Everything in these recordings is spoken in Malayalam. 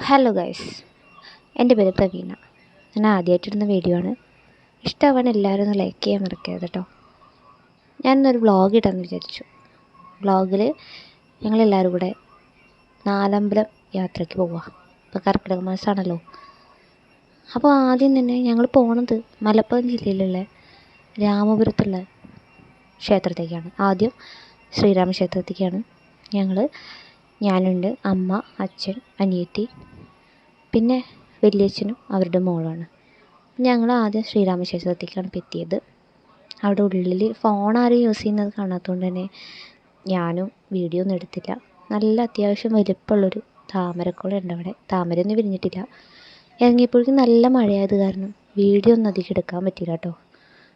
ഹലോ ഗൈസ്, എൻ്റെ പേര് പ്രവീണ. ഞാൻ ആദ്യമായിട്ടിടുന്ന വീഡിയോ ആണ്. ഇഷ്ടമാവാൻ എല്ലാവരും ഒന്ന് ലൈക്ക് ചെയ്യാൻ മറക്കരുത് കേട്ടോ. ഞാനിന്നൊരു വ്ളോഗ് ഇടാമെന്ന് വിചാരിച്ചു. വ്ളോഗിൽ ഞങ്ങളെല്ലാവരും കൂടെ നാലമ്പലം യാത്രയ്ക്ക് പോവുക. ഇപ്പോൾ കർക്കിടക മാസമാണല്ലോ. അപ്പോൾ ആദ്യം തന്നെ ഞങ്ങൾ പോണത് മലപ്പുറം ജില്ലയിലുള്ള രാമപുരത്തുള്ള ക്ഷേത്രത്തേക്കാണ്. ആദ്യം ശ്രീരാമ ക്ഷേത്രത്തേക്കാണ്. ഞാനുണ്ട്, അമ്മ, അച്ഛൻ, അനിയത്തി, പിന്നെ വലിയച്ഛനും അവരുടെ മോളാണ്. ഞങ്ങൾ ആദ്യം ശ്രീരാമക്ഷേത്രത്തേക്കാണ് എത്തിയത്. അവിടെ ഉള്ളിൽ ഫോൺ ആരും യൂസ് ചെയ്യുന്നത് കാണാത്തതുകൊണ്ട് തന്നെ ഞാനും വീഡിയോ ഒന്നും എടുത്തില്ല. നല്ല അത്യാവശ്യം വലിപ്പമുള്ളൊരു താമരക്കുളം ഉണ്ട് അവിടെ. താമരയൊന്നും വിരിഞ്ഞിട്ടില്ല. ഇറങ്ങിയപ്പോഴേക്കും നല്ല മഴയായത് കാരണം വീഡിയോ ഒന്നും അധികം എടുക്കാൻ പറ്റില്ല കേട്ടോ.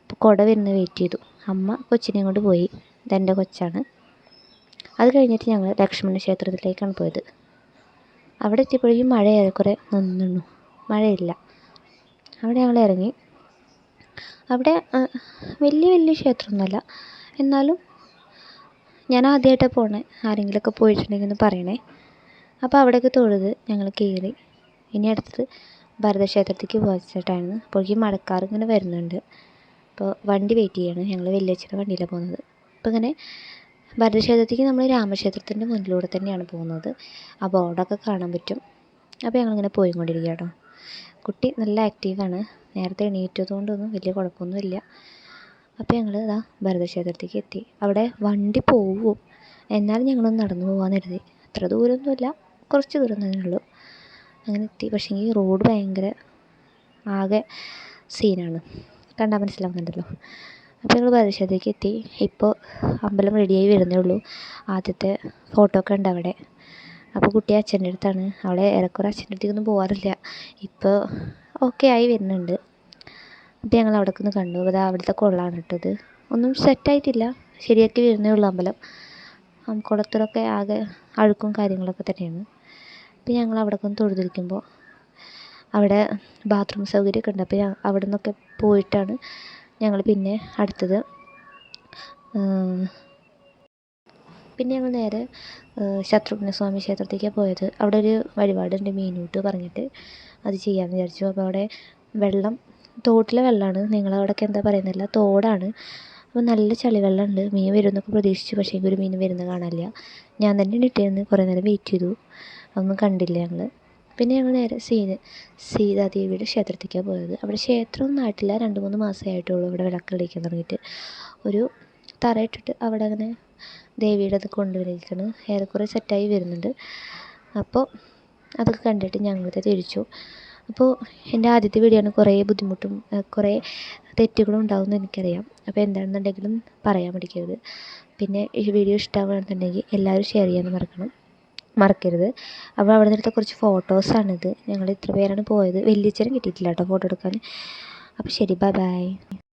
അപ്പോൾ കുട വരുന്നത് വെയിറ്റ് ചെയ്തു. അമ്മ കൊച്ചിനെയും കൊണ്ട് പോയി. ഇതെൻ്റെ കൊച്ചാണ്. അത് കഴിഞ്ഞിട്ട് ഞങ്ങൾ ലക്ഷ്മണ ക്ഷേത്രത്തിലേക്കാണ് പോയത്. അവിടെ എത്തിയപ്പോഴേക്കും മഴ ഏറെക്കുറെ നിന്നു. മഴയില്ല. അവിടെ ഞങ്ങൾ ഇറങ്ങി. അവിടെ വലിയ ക്ഷേത്രമൊന്നുമല്ല, എന്നാലും ഞാൻ ആദ്യമായിട്ടാണ് പോണേ. ആരെങ്കിലുമൊക്കെ പോയിട്ടുണ്ടെങ്കിൽ ഒന്ന് പറയണേ. അപ്പോൾ അവിടെയൊക്കെ തൊഴുത് ഞങ്ങൾ കയറി. ഇനി അടുത്തത് ഭരതക്ഷേത്രത്തേക്ക് പോകാനായിട്ടാണ്. അപ്പോഴേക്കും മഴക്കാർ ഇങ്ങനെ വരുന്നുണ്ട്. അപ്പോൾ വണ്ടി വെയിറ്റ് ചെയ്യാണ്. ഞങ്ങൾ വലിയച്ഛൻ്റെ വണ്ടിയിലാണ് പോകുന്നത്. അപ്പോൾ ഇങ്ങനെ ഭരതക്ഷേത്രത്തേക്ക് നമ്മൾ രാമക്ഷേത്രത്തിൻ്റെ മുന്നിലൂടെ തന്നെയാണ് പോകുന്നത്. ആ ബോർഡൊക്കെ കാണാൻ പറ്റും. അപ്പോൾ ഞങ്ങളിങ്ങനെ പോയിക്കൊണ്ടിരിക്കുക കേട്ടോ. കുട്ടി നല്ല ആക്റ്റീവാണ്. നേരത്തെ എണീറ്റതുകൊണ്ടൊന്നും വലിയ കുഴപ്പമൊന്നുമില്ല. അപ്പോൾ ഞങ്ങൾ ഭരതക്ഷേത്രത്തേക്ക് എത്തി. അവിടെ വണ്ടി പോവും, എന്നാലും ഞങ്ങളൊന്ന് നടന്നു പോകാമെന്ന് കരുതി. അത്ര ദൂരമൊന്നുമില്ല, കുറച്ച് ദൂരം തന്നെ ഉള്ളൂ. അങ്ങനെ എത്തി. പക്ഷേ ഈ റോഡ് ഭയങ്കര ആകെ സീനാണ്. കണ്ടാൽ മനസ്സിലാവുന്നുണ്ടല്ലോ. അപ്പോൾ ഞങ്ങൾ ഭരതക്ഷേത്രത്തേക്ക് എത്തി. ഇപ്പോൾ അമ്പലം റെഡിയായി വരുന്നേ ഉള്ളൂ. ആദ്യത്തെ ഫോട്ടോ ഒക്കെ ഉണ്ട് അവിടെ. അപ്പോൾ കുട്ടി അച്ഛൻ്റെ അടുത്താണ്. അവളെ ഏറെക്കുറെ അച്ഛൻ്റെ അടുത്തേക്കൊന്നും പോകാറില്ല. ഇപ്പോൾ ഓക്കെ ആയി വരുന്നുണ്ട്. അപ്പോൾ ഞങ്ങൾ അവിടേക്ക് ഒന്ന് കണ്ടു. അത് അവിടുത്തെ കുളമാണ് കേട്ടത്. ഒന്നും സെറ്റായിട്ടില്ല, ശരിയാക്കി വരുന്നേ ഉള്ളൂ അമ്പലം. കുളത്തിലൊക്കെ ആകെ അഴുക്കും കാര്യങ്ങളൊക്കെ തന്നെയാണ്. അപ്പോൾ ഞങ്ങൾ അവിടേക്ക് ഒന്ന് തൊഴുതിരിക്കുമ്പോൾ അവിടെ ബാത്റൂം സൗകര്യമൊക്കെ ഉണ്ട്. അപ്പോൾ അവിടെ നിന്നൊക്കെ പോയിട്ടാണ് ഞങ്ങൾ പിന്നെ അടുത്തത് ഞങ്ങൾ നേരെ ശത്രുഘ്നസ്വാമി ക്ഷേത്രത്തേക്കാണ് പോയത്. അവിടെ ഒരു വഴിപാടുണ്ട്, മീനൂട്ട് പറഞ്ഞിട്ട്. അത് ചെയ്യാമെന്ന് വിചാരിച്ചു. അപ്പോൾ അവിടെ വെള്ളം തോട്ടിലെ വെള്ളമാണ്. നിങ്ങളവിടെയൊക്കെ എന്താ പറയുന്നില്ല, തോടാണ്. അപ്പോൾ നല്ല ചളിവെള്ളമുണ്ട്. മീൻ വരുമെന്നൊക്കെ പ്രതീക്ഷിച്ചു. പക്ഷേ ഒരു മീൻ വരുന്നത് കാണാനില്ല. ഞാൻ തന്നെ ഇട്ടിരുന്ന് കുറേ നേരം വെയിറ്റ് ചെയ്തു. അതൊന്നും കണ്ടില്ല ഞങ്ങൾ. പിന്നെ ഞങ്ങൾ നേരെ സീതാദേവിയുടെ ക്ഷേത്രത്തേക്കാണ് പോയത്. അവിടെ ക്ഷേത്രമൊന്നും ആയിട്ടില്ല, 2-3 മാസമേ ആയിട്ടുള്ളൂ ഇവിടെ വിളക്ക് തെളിയിക്കാൻ തുടങ്ങിയിട്ട്. ഒരു തറയിട്ടിട്ട് അവിടെ അങ്ങനെ ദേവിയുടെ അത് കൊണ്ടുവരികയാണ്. ഏറെക്കുറെ സെറ്റായി വരുന്നുണ്ട്. അപ്പോൾ അതൊക്കെ കണ്ടിട്ട് ഞങ്ങളിത് തിരിച്ചു. അപ്പോൾ എൻ്റെ ആദ്യത്തെ വീഡിയോ ആണ്. കുറേ ബുദ്ധിമുട്ടും കുറേ തെറ്റുകളും ഉണ്ടാകുമെന്ന് എനിക്കറിയാം. അപ്പോൾ എന്താണെന്നുണ്ടെങ്കിലും പറയാൻ മടിക്കരുത്. പിന്നെ ഈ വീഡിയോ ഇഷ്ടമാകുകയാണെന്നുണ്ടെങ്കിൽ എല്ലാവരും ഷെയർ ചെയ്യാൻ മറക്കരുത്. അപ്പോൾ അവിടെ നിന്നെടുത്ത കുറച്ച് ഫോട്ടോസാണിത്. ഞങ്ങൾ ഇത്ര പേരാണ് പോയത്. വലിയച്ഛനും കിട്ടിയിട്ടില്ല കേട്ടോ ഫോട്ടോ എടുക്കാൻ. അപ്പോൾ ശരി, ബൈ.